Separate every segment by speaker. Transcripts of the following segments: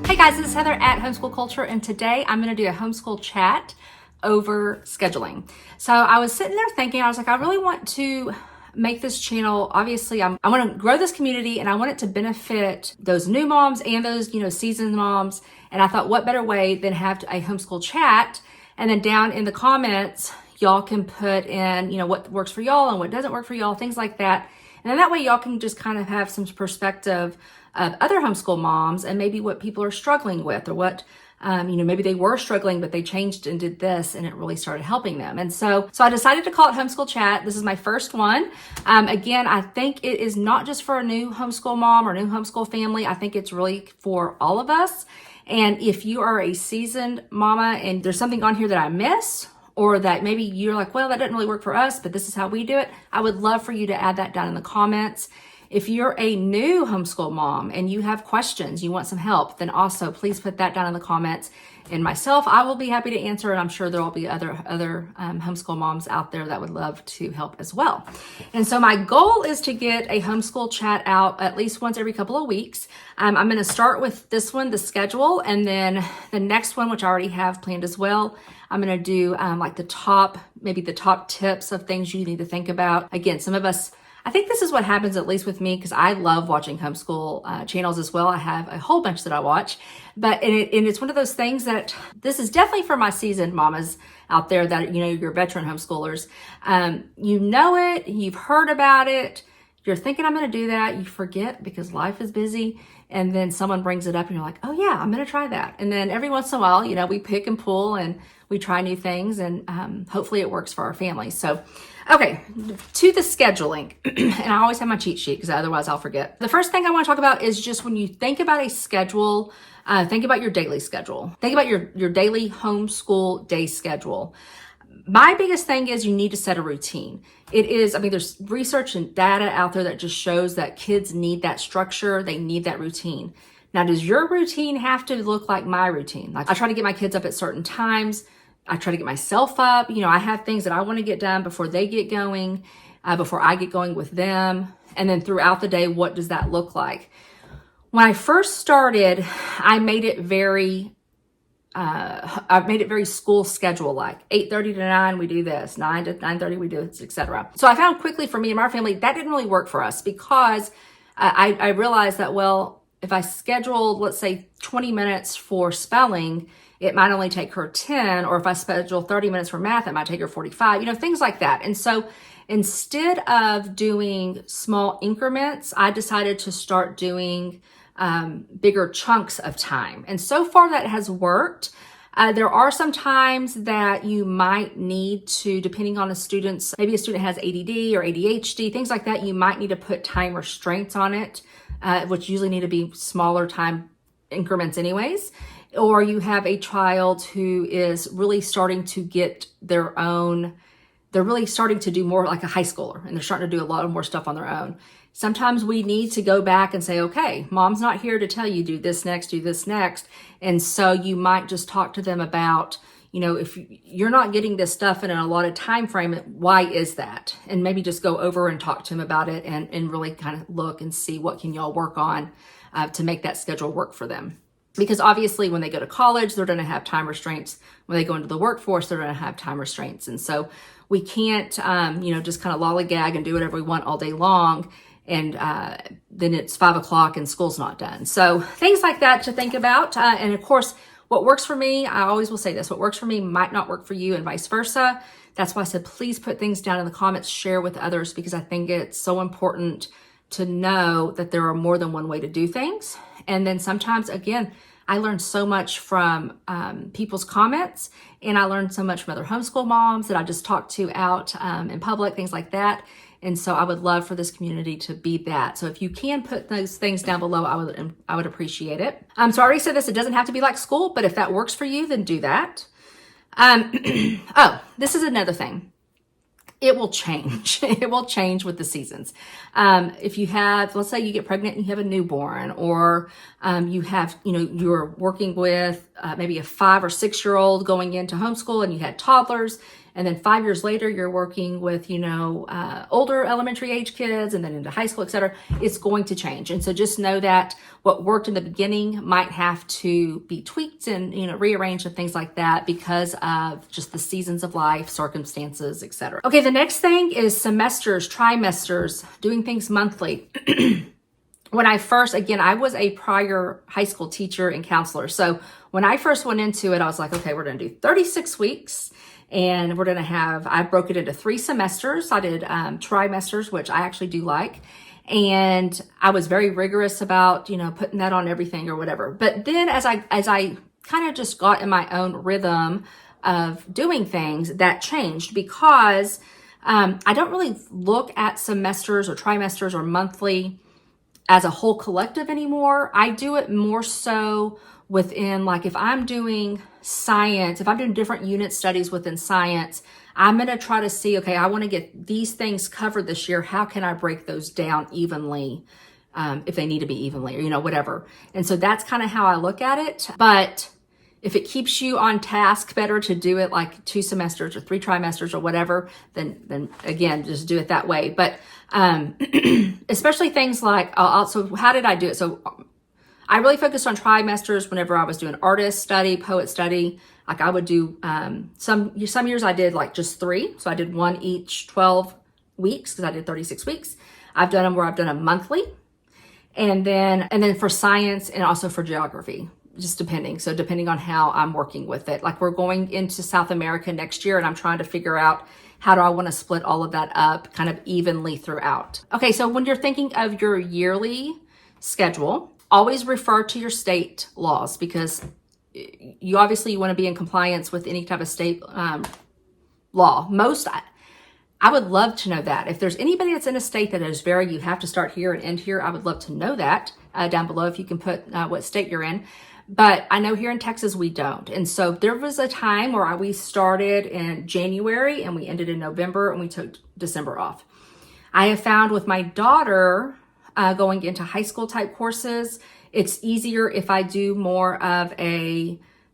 Speaker 1: Hey guys, this is Heather at Homeschool Culture, and today I'm going to do a homeschool chat over scheduling. So I was sitting there thinking, I was like, I really want to make this channel. Obviously, I want to grow this community and I want it to benefit those new moms and those, seasoned moms. And I thought, what better way than have a homeschool chat? And then down in the comments, y'all can put in, what works for y'all and what doesn't work for y'all, things like that. And then that way y'all can just kind of have some perspective of other homeschool moms and maybe what people are struggling with, or what, maybe they were struggling, but they changed and did this and it really started helping them. And so I decided to call it Homeschool Chat. This is my first one. Again, I think it is not just for a new homeschool mom or new homeschool family. I think it's really for all of us. And if you are a seasoned mama and there's something on here that I miss, or that maybe you're like, well, that didn't really work for us, but this is how we do it, I would love for you to add that down in the comments. If you're a new homeschool mom and you have questions, you want some help, then also please put that down in the comments. And myself, I will be happy to answer, and I'm sure there will be other homeschool moms out there that would love to help as well. And so my goal is to get a homeschool chat out at least once every couple of weeks. I'm going to start with this one, the schedule, and then the next one, which I already have planned as well, I'm going to do maybe the top tips of things you need to think about. Again, some of us, I think this is what happens, at least with me, because I love watching homeschool channels as well. I have a whole bunch that I watch, and it's one of those things that this is definitely for my seasoned mamas out there that, you're veteran homeschoolers. You know it, you've heard about it, you're thinking I'm going to do that, you forget because life is busy, and then someone brings it up and you're like, oh yeah, I'm going to try that. And then every once in a while, we pick and pull and we try new things, and hopefully it works for our families. So, okay, to the scheduling, and I always have my cheat sheet because otherwise I'll forget. The first thing I want to talk about is just when you think about a schedule, think about your daily schedule. Think about your daily homeschool day schedule. My biggest thing is you need to set a routine. There's research and data out there that just shows that kids need that structure. They need that routine. Now, does your routine have to look like my routine? Like, I try to get my kids up at certain times. I try to get myself up. I have things that I want to get done before they get going, before I get going with them. And then throughout the day, what does that look like? When I first started, I made it very school schedule, like 8:30 to 9, we do this, 9 to 9:30, we do this, etc. So I found quickly for me and my family, that didn't really work for us because I realized that, well, if I scheduled, let's say 20 minutes for spelling, it might only take her 10, or if I schedule 30 minutes for math, it might take her 45, things like that. And so instead of doing small increments, I decided to start doing bigger chunks of time. And so far that has worked. There are some times that you might need to, depending on maybe a student has ADD or ADHD, things like that, you might need to put time restraints on it, which usually need to be smaller time increments anyways. Or you have a child who is really starting to get they're really starting to do more like a high schooler, and they're starting to do a lot of more stuff on their own. Sometimes we need to go back and say, okay, mom's not here to tell you do this next. And so you might just talk to them about, if you're not getting this stuff in a allotted time frame, why is that? And maybe just go over and talk to them about it and really kind of look and see what can y'all work on to make that schedule work for them. Because obviously when they go to college, they're going to have time restraints. When they go into the workforce, they're going to have time restraints. And so we can't, just kind of lollygag and do whatever we want all day long. And then it's 5 o'clock and school's not done. So things like that to think about. And of course, what works for me, I always will say this, what works for me might not work for you and vice versa. That's why I said, please put things down in the comments, share with others, because I think it's so important to know that there are more than one way to do things. And then sometimes, again, I learned so much from people's comments, and I learned so much from other homeschool moms that I just talked to out in public, things like that. And so I would love for this community to be that. So if you can put those things down below, I would appreciate it. So I already said this, it doesn't have to be like school, but if that works for you, then do that. This is another thing. It will change. It will change with the seasons. If you have, let's say you get pregnant and you have a newborn, or you have, you're working with maybe a 5 or 6 year old going into homeschool and you had toddlers, And then 5 years later, you're working with, older elementary age kids and then into high school, et cetera. It's going to change. And so just know that what worked in the beginning might have to be tweaked and, rearranged and things like that because of just the seasons of life, circumstances, et cetera. Okay, the next thing is semesters, trimesters, doing things monthly. When I first, again, I was a prior high school teacher and counselor. So when I first went into it, I was like, okay, we're going to do 36 weeks and we're going to I broke it into 3 semesters. I did trimesters, which I actually do like. And I was very rigorous about, putting that on everything or whatever. But then as I kind of just got in my own rhythm of doing things, that changed because I don't really look at semesters or trimesters or monthly as a whole collective anymore. I do it more so within, like if I'm doing science, if I'm doing different unit studies within science, I'm going to try to see, okay, I want to get these things covered this year. How can I break those down evenly if they need to be evenly or, whatever. And so that's kind of how I look at it. But if it keeps you on task better to do it like 2 semesters or 3 trimesters or whatever, then again, just do it that way. But especially things like, so how did I do it? So I really focused on trimesters whenever I was doing artist study, poet study. Like I would do, some years I did like just 3. So I did 1 each 12 weeks because I did 36 weeks. I've done them where I've done them monthly. And then for science and also for geography, just depending. So depending on how I'm working with it, like we're going into South America next year and I'm trying to figure out how do I want to split all of that up kind of evenly throughout. Okay, so when you're thinking of your yearly schedule, always refer to your state laws because you obviously want to be in compliance with any type of state law. I would love to know that. If there's anybody that's in a state that is you have to start here and end here, I would love to know that down below if you can put what state you're in. But I know here in Texas, we don't. And so there was a time where we started in January and we ended in November and we took December off. I have found with my daughter going into high school type courses, it's easier if I do more of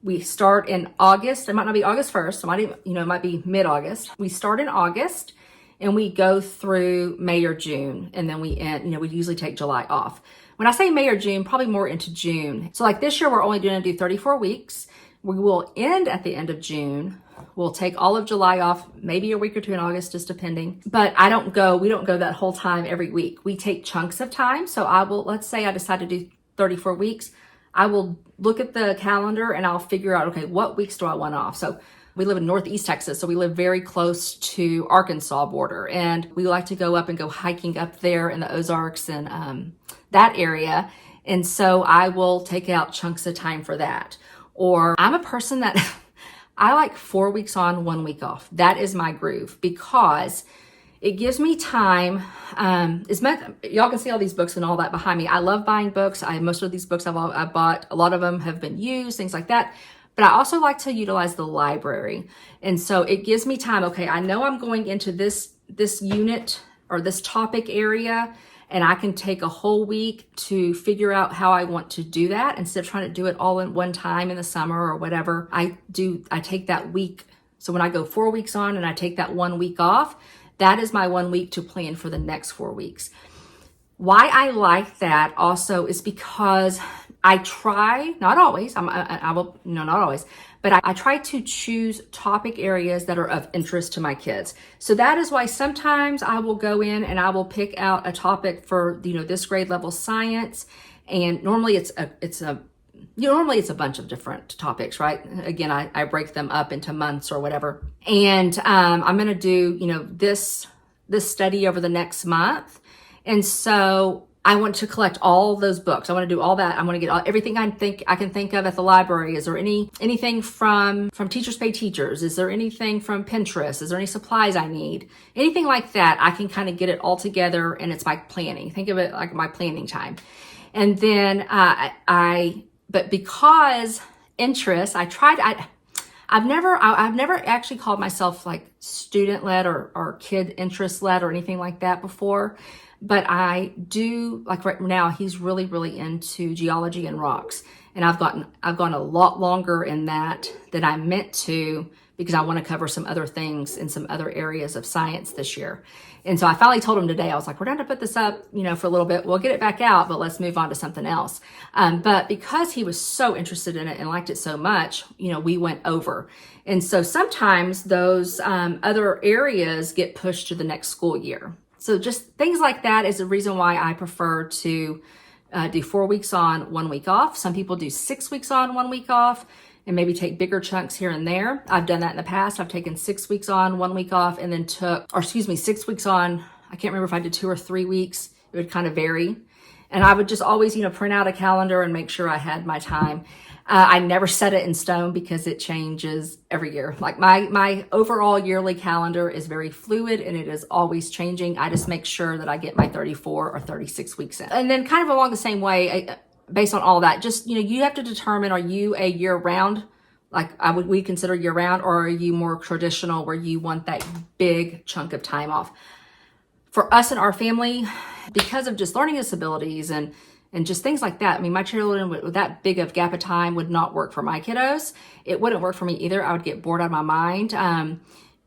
Speaker 1: we start in August. It might not be August 1st. It might be mid-August. We start in August and we go through May or June. And then we end, we usually take July off. When I say May or June, probably more into June. So like this year, we're only going to do 34 weeks. We will end at the end of June. We'll take all of July off, maybe a week or 2 in August, just depending. But we don't go that whole time every week. We take chunks of time. So let's say I decide to do 34 weeks. I will look at the calendar and I'll figure out, okay, what weeks do I want off? So we live in Northeast Texas, so we live very close to Arkansas border. And we like to go up and go hiking up there in the Ozarks and that area. And so I will take out chunks of time for that. Or I'm a person that I like 4 weeks on, 1 week off. That is my groove because it gives me time. Y'all can see all these books and all that behind me. I love buying books. Most of these books I bought, a lot of them have been used, things like that. But I also like to utilize the library. And so it gives me time. Okay, I know I'm going into this unit or this topic area, and I can take a whole week to figure out how I want to do that instead of trying to do it all in one time in the summer or whatever. I take that week. So when I go 4 weeks on and I take that 1 week off, that is my 1 week to plan for the next 4 weeks. Why I like that also is because I try, not always, not always, but I try to choose topic areas that are of interest to my kids. So that is why sometimes I will go in and I will pick out a topic for, this grade level science. And normally it's a bunch of different topics, right? Again, I break them up into months or whatever. And I'm going to do, this study over the next month. And so I want to collect all those books. I want to do all that. I want to get everything I can think of at the library. Is there anything from Teachers Pay Teachers? Is there anything from Pinterest? Is there any supplies I need? Anything like that, I can kind of get it all together, and it's my planning. Think of it like my planning time. And then but because interest, I've never actually called myself like student led or kid interest led or anything like that before. But I do, like right now, he's really, really into geology and rocks. And I've gone a lot longer in that than I meant to because I want to cover some other things in some other areas of science this year. And so I finally told him today, I was like, we're going to put this up, for a little bit. We'll get it back out, but let's move on to something else. But because he was so interested in it and liked it so much, we went over. And so sometimes those other areas get pushed to the next school year. So just things like that is the reason why I prefer to do 4 weeks on, 1 week off. Some people do 6 weeks on, 1 week off, and maybe take bigger chunks here and there. I've done that in the past. I've taken 6 weeks on, 1 week off, and then 6 weeks on. I can't remember if I did 2 or 3 weeks. It would kind of vary. And I would just always, print out a calendar and make sure I had my time. I never set it in stone because it changes every year. Like my overall yearly calendar is very fluid and it is always changing. I just make sure that I get my 34 or 36 weeks in. And then kind of along the same way, based on all that, just, you have to determine, are you a year round, like we consider year round, or are you more traditional where you want that big chunk of time off? For us and our family, because of just learning disabilities and just things like that. I mean, my children with that big of gap of time would not work for my kiddos. It wouldn't work for me either. I would get bored out of my mind.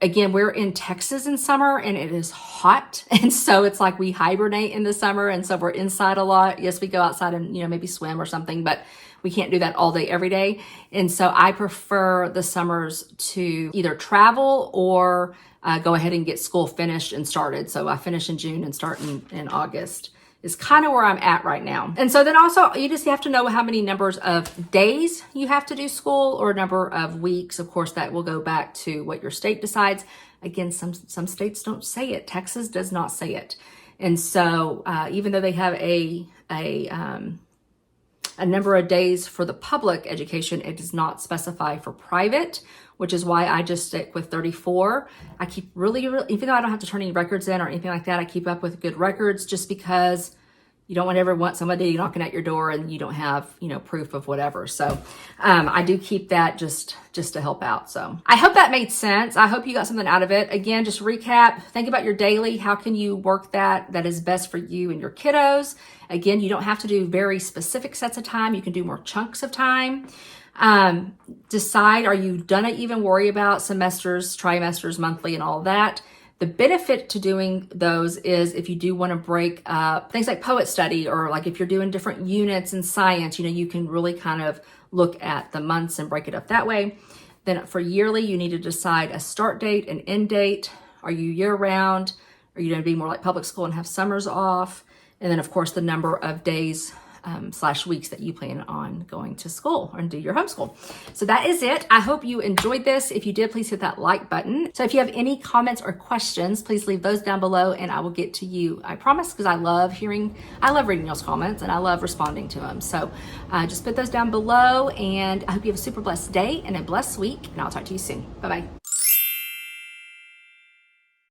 Speaker 1: Again, we're in Texas in summer and it is hot. And so it's like we hibernate in the summer. And so we're inside a lot. Yes, we go outside and, maybe swim or something, but we can't do that all day, every day. And so I prefer the summers to either travel or go ahead and get school finished and started. So I finish in June and start in August. Is kind of where I'm at right now. And so then also you just have to know how many numbers of days you have to do school or number of weeks. Of course, that will go back to what your state decides. Again, some states don't say it. Texas does not say it. And so even though they have a number of days for the public education, it does not specify for private, which is why I just stick with 34. I keep really, even though I don't have to turn any records in or anything like that, I keep up with good records just because you don't ever want somebody knocking at your door and you don't have, proof of whatever. So I do keep that just to help out. So I hope that made sense. I hope you got something out of it. Again, just recap, think about your daily. How can you work that is best for you and your kiddos? Again, you don't have to do very specific sets of time. You can do more chunks of time. Decide, are you gonna even worry about semesters, trimesters, monthly, and all that? The benefit to doing those is if you do want to break up things like poet study, or like if you're doing different units in science, you can really kind of look at the months and break it up that way. Then for yearly, you need to decide a start date and end date. Are you year round? Are you going to be more like public school and have summers off? And then of course the number of days / weeks that you plan on going to school and do your homeschool. So that is it. I hope you enjoyed this. If you did, please hit that like button. So if you have any comments or questions, please leave those down below and I will get to you. I promise, because I love reading those comments and I love responding to them. So just put those down below and I hope you have a super blessed day and a blessed week, and I'll talk to you soon. Bye-bye.